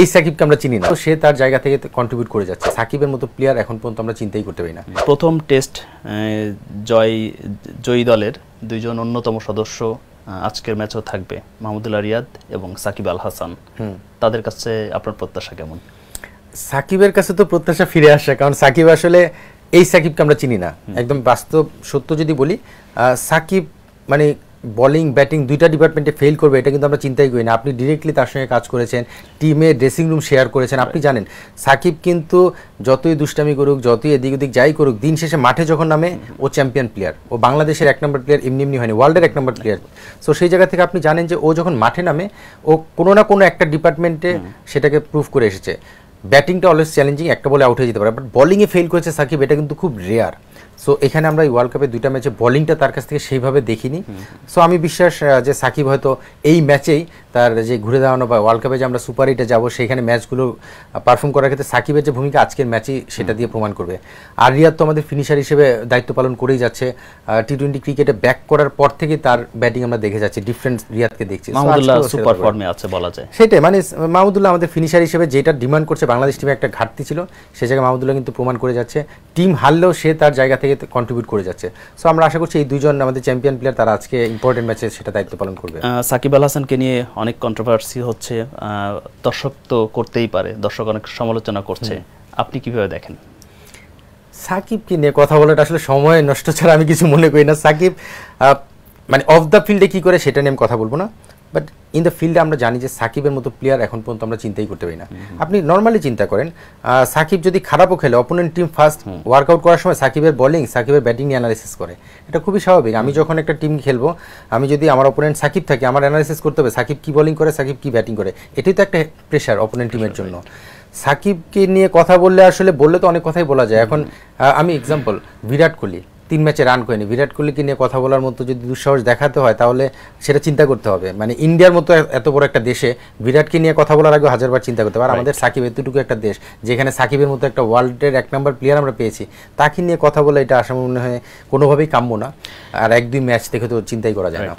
এই সাকিবকে আমরা চিনি না, তো সে তার জায়গা থেকে কন্ট্রিবিউট করে যাচ্ছে। সাকিবের মতো প্লেয়ার এখন পর্যন্ত আমরা চিন্তাই করতে পারি না। প্রথম টেস্ট জয়ী দলের দুইজন অন্যতম সদস্য আজকের ম্যাচেও থাকবে, মাহমুদুল্লাহ রিয়াদ এবং সাকিব আল হাসান। তাদের কাছে আপনার প্রত্যাশা কেমন? সাকিবের কাছে তো প্রত্যাশা ফিরে আসে, কারণ সাকিব আসলে এই সাকিবকে আমরা চিনি না। একদম বাস্তব সত্য যদি বলি, সাকিব মানে বলিং ব্যাটিং দুইটা ডিপার্টমেন্টে ফেল করবে এটা কিন্তু আমরা চিন্তাই করি না। আপনি ডিরেক্টলি তার সঙ্গে কাজ করেছেন, টিমে ড্রেসিং রুম শেয়ার করেছেন। আপনি জানেন সাকিব কিন্তু যতই দুষ্টামি করুক, যতই এদিক ওদিক যাই করুক, দিন শেষে মাঠে যখন নামে ও চ্যাম্পিয়ন প্লেয়ার, ও বাংলাদেশের 1 নম্বর প্লেয়ার, এমনি এমনি হয়নি, ওয়ার্ল্ডের 1 নম্বর প্লেয়ার। সো সেই জায়গা থেকে আপনি জানেন যে ও যখন মাঠে নামে ও কোনো না কোনো একটা ডিপার্টমেন্টে সেটাকে প্রুভ করে এসেছে। ব্যাটিংটা অলওয়েজ চ্যালেঞ্জিং, একটা বলে আউট হয়ে যেতে পারে, বাট বলিংয়ে ফেল করেছে সাকিব, এটা কিন্তু খুব রেয়ার। সো এখানে আমরা এই ওয়ার্ল্ড কাপের দুইটা ম্যাচে বলিংটা তার কাছ থেকে সেইভাবে দেখিনি। সো আমি বিশ্বাস যে সাকিব হয়তো এই ম্যাচেই তার যে ঘুরে দাঁড়ানো বা ওয়ার্ল্ড কাপে যে আমরা সুপার 8-এ যাবো সেখানে ম্যাচগুলো পারফর্ম করার ক্ষেত্রে সাকিবের যে ভূমিকা আজকের ম্যাচেই সেটা দিয়ে প্রমাণ করবে। আর রিয়াদ তো আমাদের ফিনিশার হিসেবে দায়িত্ব পালন করেই যাচ্ছে। টি-20 ক্রিকেটে ব্যাক করার পর থেকে তার ব্যাটিং আমরা দেখে যাচ্ছি, ডিফারেন্ট রিয়াদকে দেখছি। মাহমুদুল্লাহ সুপার ফর্মে আছে বলা যায়। সেটাই, মানে মাহমুদুল্লাহ আমাদের ফিনিশার হিসেবে যেটা ডিমান্ড করছে বাংলাদেশ টিমে একটা ঘাটতি ছিল, সে জায়গায় মাহমুদুল্লাহ কিন্তু প্রমাণ করে যাচ্ছে। টিম হারলেও সে তার জায়গা থেকে কন্ট্রিবিউট করে যাচ্ছে। সো আমরা আশা করছি এই দুইজন আমাদের চ্যাম্পিয়ন প্লেয়ার তারা আজকে ইম্পর্টেন্ট ম্যাচে সেটা দায়িত্ব পালন করবে। সাকিব আল হাসানকে নিয়ে অনেক কন্ট্রোভার্সি হচ্ছে, দর্শক তো করতেই পারে, দর্শক অনেক সমালোচনা করছে, আপনি কিভাবে দেখেন? সাকিবকে নিয়ে কথা বলাটা আসলে সময় নষ্ট ছাড়া আমি কিছু মনে করি না। সাকিব মানে অফ দ্য ফিল্ডে কী করে সেটা নিয়ে আমি কথা বলবো না, বাট ইন দ্য ফিল্ডে আমরা জানি যে সাকিবের মতো প্লেয়ার এখন পর্যন্ত আমরা চিন্তাই করতে পারি না। আপনি নর্মালি চিন্তা করেন, সাকিব যদি খারাপও খেলে, অপোনেন্ট টিম ফার্স্ট ওয়ার্কআউট করার সময় সাকিবের বলিং, সাকিবের ব্যাটিং নিয়ে অ্যানালিসিস করে। এটা খুবই স্বাভাবিক। আমি যখন একটা টিম খেলবো, আমি যদি আমার অপোনেন্ট সাকিব থাকে, আমার অ্যানালিসিস করতে হবে সাকিব কি বলিং করে, সাকিব কি ব্যাটিং করে। এটাই তো একটা প্রেশার অপোনেন্ট টিমের জন্য। সাকিবকে নিয়ে কথা বললে তো অনেক কথাই বলা যায়। এখন আমি এক্সাম্পল, বিরাট কোহলি 3 ম্যাচে রান করেনি। বিরাট কোহলিকে নিয়ে কথা বলার মতো যদি দুঃসাহস দেখাতে হয় তাহলে সেটা চিন্তা করতে হবে। মানে ইন্ডিয়ার মতো এত বড় একটা দেশে বিরাটকে নিয়ে কথা বলার আগে 1000বার চিন্তা করতে হবে। আর আমাদের সাকিব এতটুকু একটা দেশ যেখানে সাকিবের মতো একটা ওয়ার্ল্ডের 1 নম্বর প্লেয়ার আমরা পেয়েছি, তাকে নিয়ে কথা বলে এটা আসলে মনে হয় কোনোভাবেই কাম্য না। আর 1-2 ম্যাচ দেখে তো চিন্তাই করা যায় না।